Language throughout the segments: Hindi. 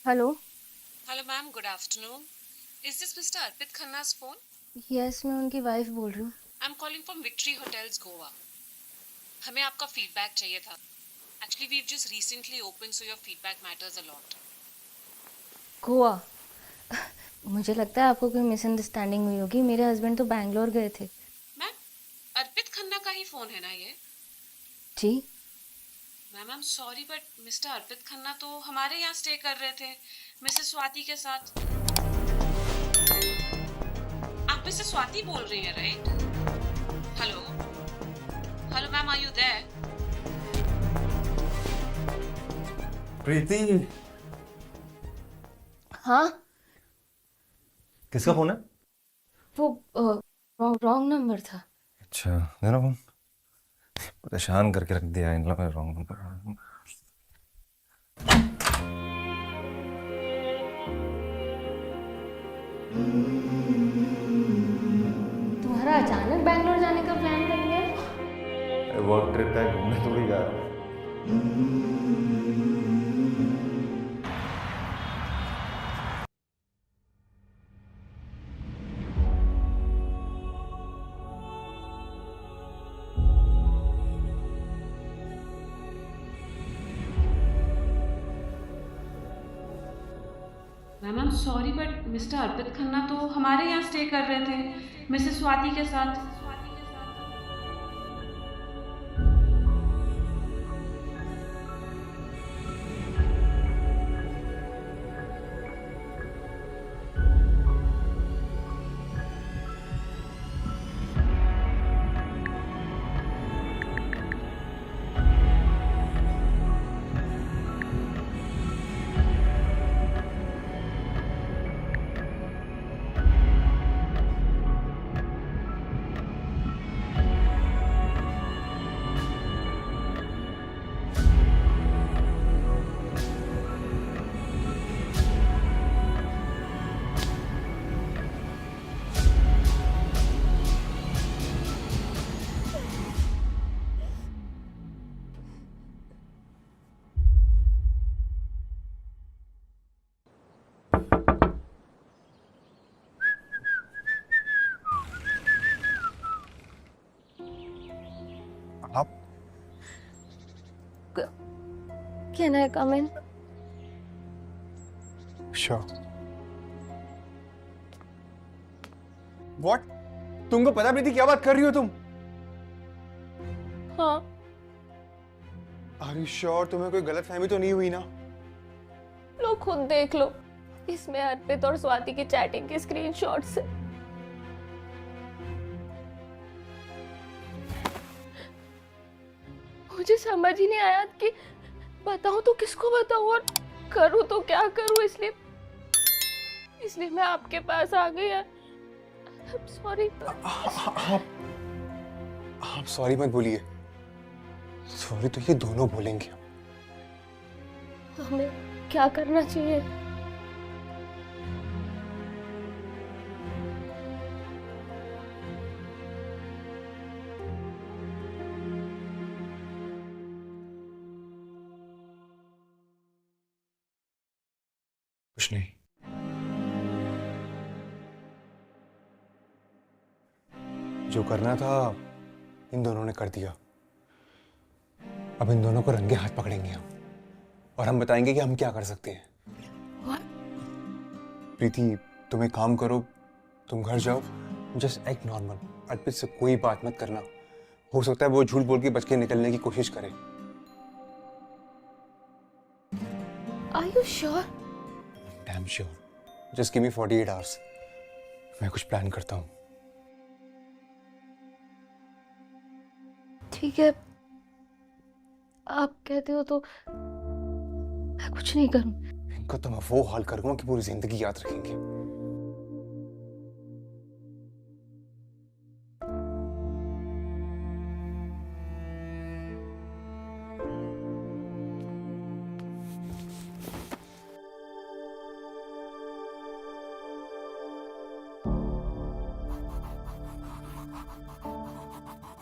Hello. Hello ma'am, good afternoon. Is this mister Arpit Khanna's phone? Yes, मैं उनकी वाइफ बोल रही हूँ। I am calling from victory hotels Goa. हमें आपका फीडबैक चाहिए था। Actually we just recently open, so your feedback matters a lot. Goa. मुझे लगता है आपको कोई मिसअंडरस्टैंडिंग हुई होगी। मेरे हस्बैंड तो बैंगलोर गए थे। मैम, अर्पित खन्ना का ही फोन है ना ये? जी। Ma'am I am sorry but mister Arpit Khanna तो हमारे यहाँ स्टे कर रहे थे मिसेस स्वाति के साथ। आप मिसेस स्वाति बोल रही हैं right? Hello, hello ma'am, are you there? Preeti, हाँ। किसका फोन है? वो रॉन्ग नंबर था। अच्छा, देना फोन। परेशान करके रख दिया इन लोगों ने, रॉन्ग नंबर। तुम्हारा अचानक बैंगलोर जाने का प्लान बन गया? वर्क ट्रिप है, घूमने थोड़ी जा रहा हूँ। Ma'am I am sorry but mister Arpit Khanna तो हमारे यहाँ स्टे कर रहे थे मिसेस स्वाति के साथ। आप can I come in? Sure. What? तुमको पता प्रीति क्या बात कर रही हो तुम? हाँ। Are you sure? तुम्हें कोई गलतफहमी तो नहीं हुई ना? लो खुद देख लो, इसमें अर्पित और स्वाति की चैटिंग के स्क्रीनशॉट्स है। मुझे समझ ही नहीं आया कि बताऊं तो किसको बताऊं और करूं तो क्या करूं, इसलिए इसलिए मैं आपके पास आ गई। सॉरी। आप सॉरी मत बोलिए। सॉरी तो ये दोनों बोलेंगे। हमें क्या करना चाहिए? कुछ नहीं। जो करना था इन दोनों ने कर दिया। अब इन दोनों को रंगे हाथ पकड़ेंगे हम और हम बताएंगे कि हम क्या कर सकते हैं। प्रीति, तुम एक काम करो, तुम घर जाओ, जस्ट एक्ट नॉर्मल। अर्पित से कोई बात मत करना। हो सकता है वो झूठ बोल के बच के निकलने की कोशिश करे। Are you sure? Damn sure. Just give me 48 hours. मैं कुछ प्लान करता हूँ। ठीक है, आप कहते हो तो मैं कुछ नहीं करूं। इनको तो मैं वो हाल करूंगा कि पूरी जिंदगी याद रखेंगे।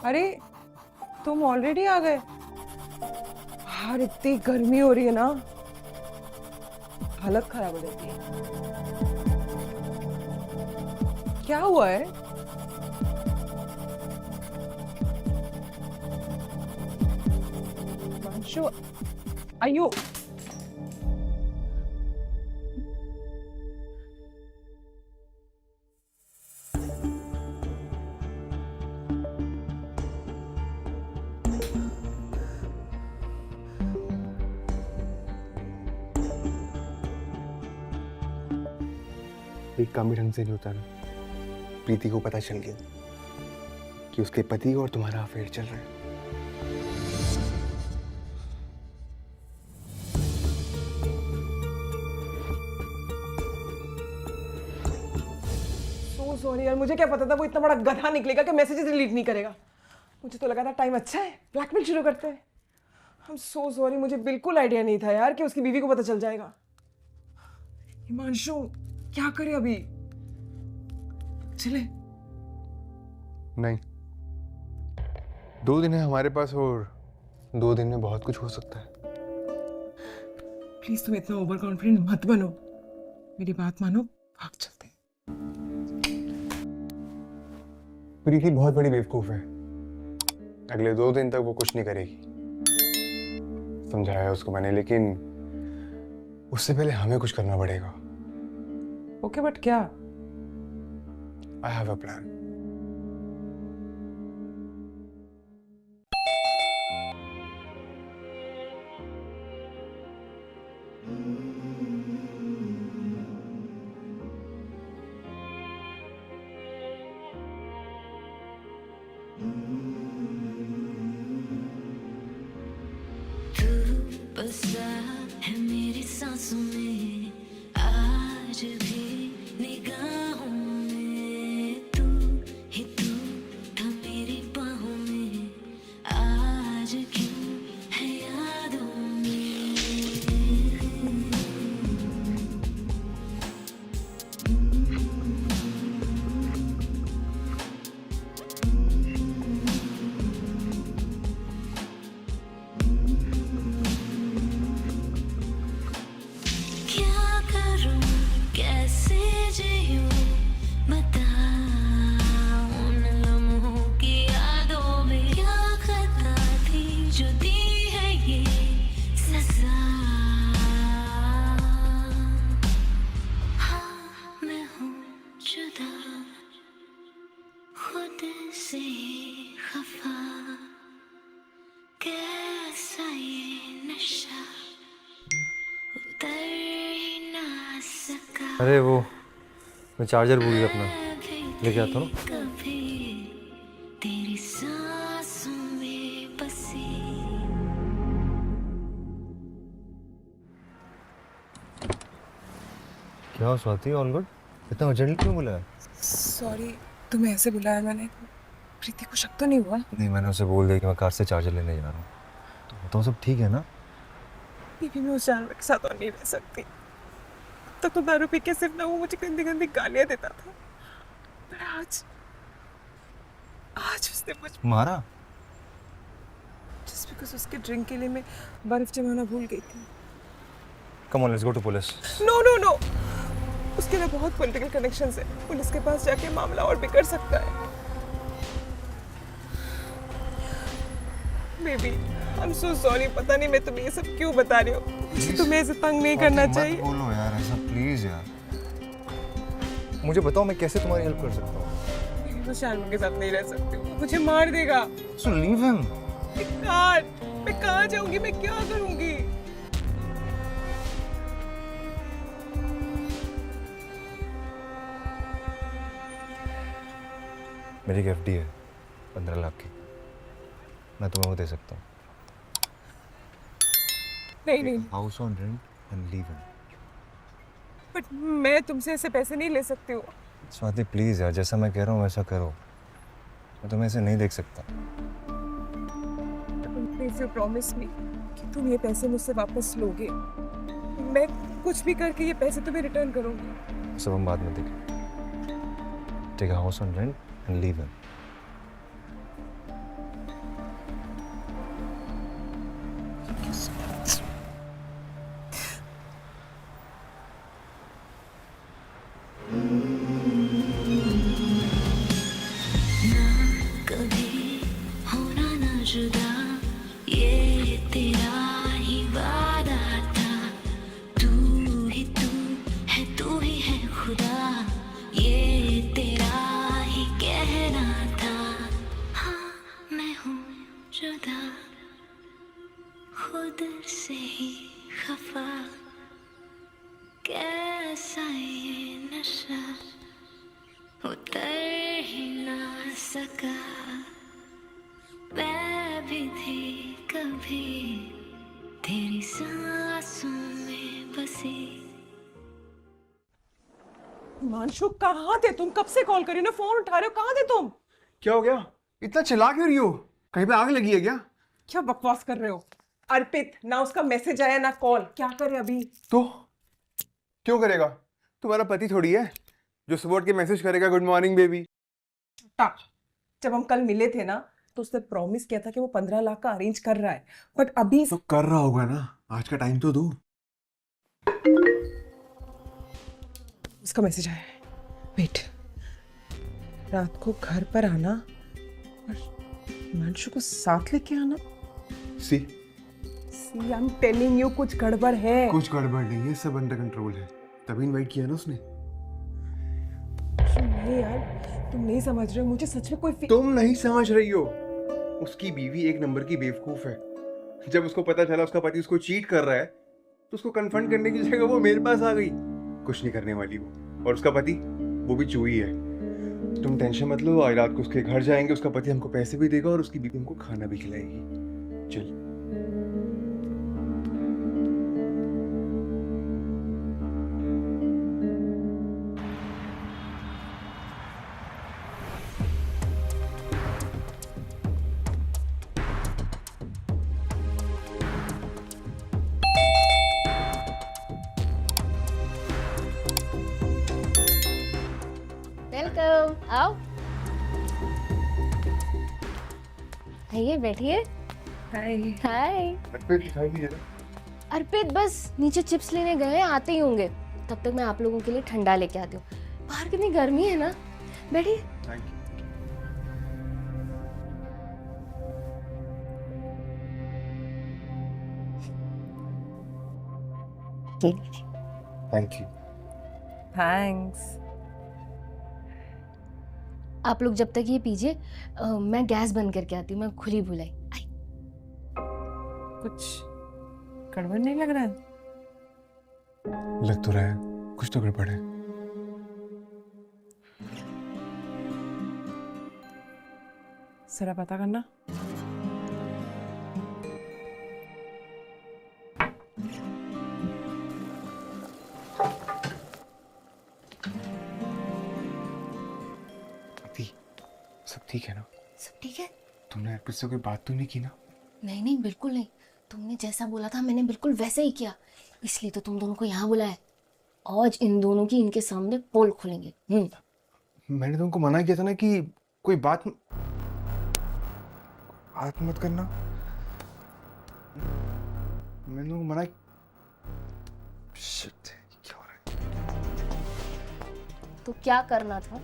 अरे तुम ऑलरेडी आ गए? यार इतनी गर्मी हो रही है ना। हालत खराब हो जाती है। क्या हुआ है? हिमांशु, आयु, एक काम भी ढंग से नहीं होता ना। प्रीति को पता चल गया कि उसके पति और तुम्हारा अफेयर चल रहा है। सो सॉरी यार, मुझे क्या पता था वो इतना बड़ा गधा निकलेगा कि मैसेजेस डिलीट नहीं करेगा। मुझे तो लगा था टाइम अच्छा है, ब्लैकमेल शुरू करते हैं। आई एम सो सॉरी, मुझे बिल्कुल आइडिया नहीं था यार कि उसकी बीवी को पता चल जाएगा। हिमांशु, क्या करे अभी? चले? नहीं, 2 दिन है हमारे पास और 2 दिन में बहुत कुछ हो सकता है। प्लीज तुम इतना ओवर कॉन्फिडेंट मत बनो। मेरी बात मानो, भाग चलते हैं। प्रीति बहुत बड़ी बेवकूफ है। अगले 2 दिन तक वो कुछ नहीं करेगी। समझाया उसको मैंने, लेकिन उससे पहले हमें कुछ करना पड़ेगा। ओके, बट क्या? I have a plan. बसा है मेरी सांसों में, आज भी निगाहों में तू ही तू था मेरी बाहों में, आज क्यों है यादों में। क्या करूं, कैसे जियूं, बता उन लम्हों की यादों में। क्या खता थी जो दी है ये सजा। हाँ, मैं हूँ जुदा, खुद से ही खफा, कैसा ये नशा उतर ही ना सका। अरे वो मैं चार्जर भूल गया अपना, लेके आता हूँ। कभी तेरी सांसों में बसी। क्या हो स्वाति, ऑल गुड? इतना अर्जेंटली क्यों बुलाया? सॉरी, तुम्हें ऐसे बुलाया मैंने। प्रीति को शक तो नहीं हुआ? नहीं, मैंने उसे बोल दिया कि मैं कार से चार्जर लेने जा रहा हूँ। तो बताओ सब ठीक है ना? बीबी, मैं उस जानवर के साथ और नहीं रह सकती। तब तो दारू पी के सिर्फ ना वो मुझे गंदी गंदी गालियां देता था, पर आज उसने मुझे मारा? जस्ट बिकॉज उसके ड्रिंक के लिए मैं बर्फ जमाना भूल गई थी। Come on, let's go to police. No no no, उसके लिए बहुत पॉलिटिकल कनेक्शंस है। पुलिस के पास जाके मामला और बिगड़ सकता है। Baby, I am so sorry. पता नहीं मैं तुम्हें ये सब क्यों बता रही हूँ। मुझे तुम्हें ऐसे तंग नहीं करना चाहिए। मत बोलो यार ऐसा, प्लीज यार। मुझे बताओ मैं कैसे तुम्हारी हेल्प कर सकता हूँ? मैं शानू के साथ नहीं रह सकती हूँ, मुझे मार देगा। So leave him. मैं कहाँ जाऊंगी, मैं क्या करूंगी? मेरी एक एफडी है 15 लाख की, मैं तुम्हें वो दे सकता हूँ। नहीं, house on rent and leave him. But मैं तुमसे ऐसे पैसे नहीं ले सकती हूँ। स्वाति प्लीज यार, जैसा मैं कह रहा हूँ वैसा करो। मैं तुम्हें ऐसे नहीं देख सकता। प्लीज यू प्रॉमिस मी कि तुम ये पैसे मुझसे वापस लोगे। मैं कुछ भी करके ये पैसे तुम्हें रिटर्न करूंगी। सब हम बाद में देखें। Take a house on rent and leave him. जुदा, ये तेरा ही वादा था। तू ही तू है, तू ही है खुदा, ये तेरा ही कहना था। हाँ मैं हूँ जुदा, खुद से ही खफा, कैसा ये नशा उतर ही ना सका। मैं भी थी कभी तेरी सांसों में बसी। हिमांशु कहाँ थे तुम? कब से कॉल कर रही हो ना, फोन उठा रहे हो, कहाँ थे तुम? क्या हो गया? इतना चिल्ला क्यों रही हो? कहीं पे आग लगी है क्या? क्या बकवास कर रहे हो? अर्पित, ना उसका मैसेज आया ना कॉल, क्या करे अभी? तो क्यों करेगा? तुम्हारा पति थोड़ी है जो सुबह उठ के मैसेज करेगा गुड मॉर्निंग बेबी। जब हम कल मिले थे ना तो उसने प्रॉमिस किया था कि वो 15 लाख का अरेंज कर रहा है, बट अभी तो कर रहा होगा ना, आज का टाइम तो दो। उसका मैसेज आया है। वेट, रात को घर पर आना और हिमांशु को साथ लेके आना। सी आई एम टेलिंग यू, कुछ गड़बड़ है। कुछ गड़बड़ नहीं है, सब अंडर कंट्रोल है, तभी इनवाइट किया ना उसने। नहीं यार, तुम नहीं समझ रहे हो, मुझे सच में कोई तुम नहीं समझ रही हो। उसकी बीवी एक नंबर की बेवकूफ है। जब उसको पता चला उसका पति उसको चीट कर रहा है तो उसको कन्फ्रंट करने की जगह वो मेरे पास आ गई। कुछ नहीं करने वाली वो, और उसका पति वो भी चूही है। तुम टेंशन मत लो, आज रात को उसके घर जाएंगे, उसका पति हमको पैसे भी देगा और उसकी बीवी हमको खाना भी खिलाएगी। चल वेलकम, आओ। आइए बैठिए। हाय। हाय। दिखाई नहीं दे रहा। अर्पित बस नीचे चिप्स लेने गए हैं, आते ही होंगे। तब तक मैं आप लोगों के लिए ठंडा लेके आती हूँ। बाहर कितनी गर्मी है ना। बैठिए। Thank you. Thank you. Thanks. आप लोग जब तक ये पीजिए, मैं गैस बंद करके आती हूँ। मैं खुली भुलाई। कुछ गड़बड़ नहीं लग रहा है? लग तो रहा है कुछ तो गड़बड़ है। जरा पता करना। सब ठीक है ना? सब ठीक है? तुमने अर्पित से कोई बात तो नहीं की ना? नहीं नहीं, बिल्कुल नहीं। तुमने जैसा बोला था मैंने बिल्कुल वैसे ही किया, इसलिए तो तुम दोनों को यहाँ बुलाया। आज इन दोनों की इनके सामने पोल खुलेंगे। मैंने तुमको मना किया था ना कि कोई बात मत करना। मैंने तुमको मना। शिट, क्या हो रहा है? तो क्या करना था?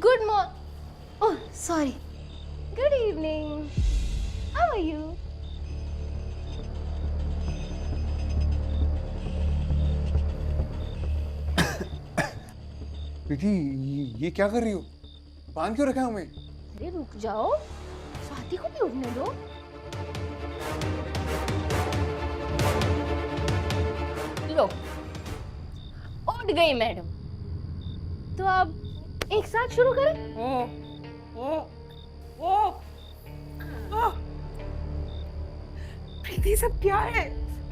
Good morning. Oh, sorry. Good evening. How are you? प्रीति, ये क्या कर रही हो? बांध क्यों रखा है हमें? अरे रुक जाओ, स्वाति को भी उठने दो। लो, उठ गई मैडम। तो अब एक साथ शुरू करें? प्रीति, सब क्या है?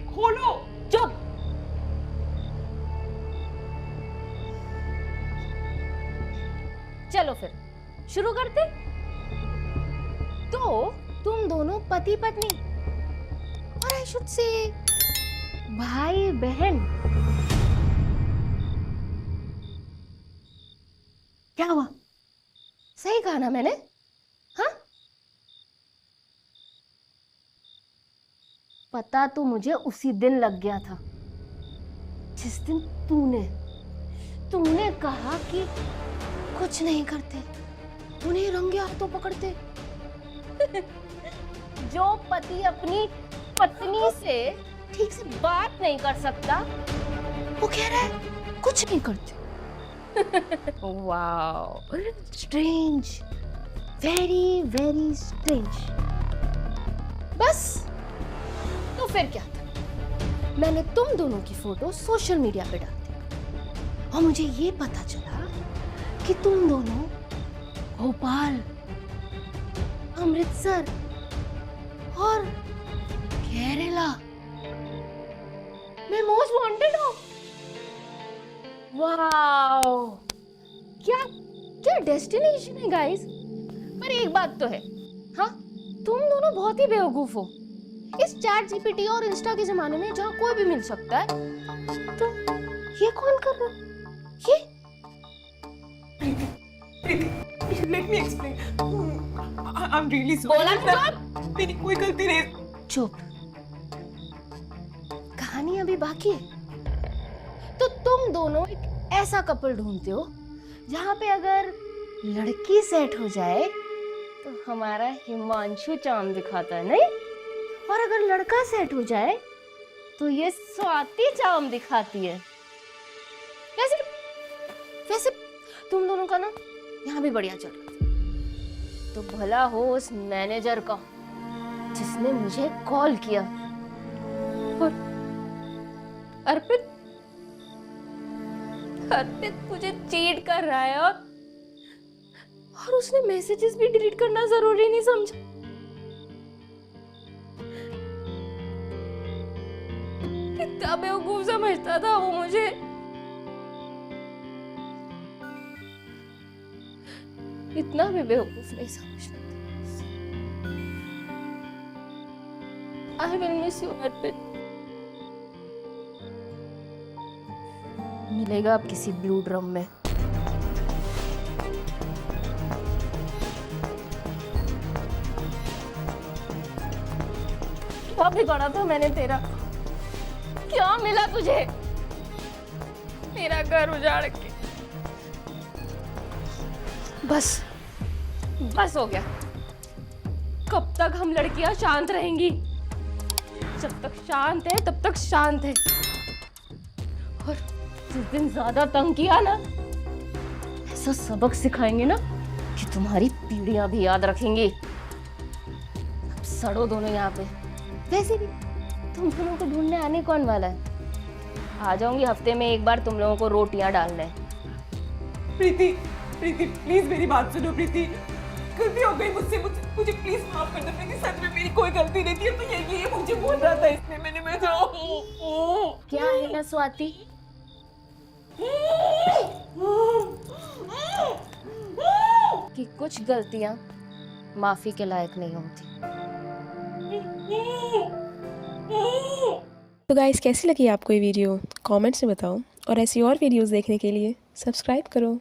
खोलो। चुप। चलो फिर शुरू करते। तो तुम दोनों पति पत्नी और आई शुड से भाई बहन। क्या हुआ, सही कहा ना मैंने? हाँ, पता तो मुझे उसी दिन लग गया था जिस दिन तूने कहा कि कुछ नहीं करते, उन्हें रंगे हाथों पकड़ते। जो पति अपनी पत्नी से ठीक से बात नहीं कर सकता, वो कह रहा है कुछ नहीं करते। Wow, strange, very very strange. बस तो फिर क्या था, मैंने तुम दोनों की फोटो सोशल मीडिया पे डाल दी और मुझे ये पता चला कि तुम दोनों भोपाल, अमृतसर और केरला में मोस्ट वांटेड हो। वाओ, क्या डेस्टिनेशन है गाइस। पर एक बात तो है, हाँ, तुम दोनों बहुत ही बेवकूफ हो। इस चैट जीपीटी और इंस्टा के जमाने में जहाँ कोई भी मिल सकता है, तो ये कौन कर रहा है? ये Let me explain. I'm really sorry. बोला चुप। मेरी कोई गलती नहीं। चुप। कहानी अभी बाकी है। तो तुम दोनों एक ऐसा कपल ढूंढते हो जहाँ पे अगर लड़की सेट हो जाए तो हमारा हिमांशु चांद दिखाता है, नहीं? और अगर लड़का सेट हो जाए तो ये स्वाति चांद दिखाती है। वैसे तुम दोनों का ना यहाँ भी बढ़िया चल रहा था। तो भला हो उस मैनेजर का जिसने मुझे कॉल किया। और अर्पित मुझे चीट कर रहा है और उसने मैसेजेस भी डिलीट करना जरूरी नहीं समझा। इतना बेवकूफ समझता था वो मुझे। इतना भी बेवकूफ नहीं समझता। I will miss you, अर्पित। मिलेगा अब किसी ब्लू ड्रम में। क्या बिगाड़ा था मैंने तेरा? क्या मिला तुझे? मेरा घर उजाड़ के। बस हो गया। कब तक हम लड़कियां शांत रहेंगी? जब तक शांत है तब तक शांत है। और जिस दिन ज्यादा तंग किया ना, ऐसा सबक सिखाएंगे ना कि तुम्हारी पीढ़ियां भी याद रखेंगी। अब सड़ो दोनों यहाँ पे। वैसे भी तुम दोनों को ढूंढने आने कौन वाला है? आ जाऊंगी हफ्ते में एक बार तुम लोगों को रोटियां डालने। प्रीति प्लीज मेरी बात सुनो। प्रीति, गलती हो गई मुझसे, मुझे प्लीज माफ कर दो। प्रीति, सच में मेरी कोई गलती नहीं थी। तो ये मुझे बोल रहा था, इसलिए मैंने क्या है ना स्वाति, कि कुछ गलतियां माफी के लायक नहीं होती। तो गाइस, कैसी लगी आपको ये वीडियो? कमेंट्स में बताओ और ऐसी और वीडियोस देखने के लिए सब्सक्राइब करो।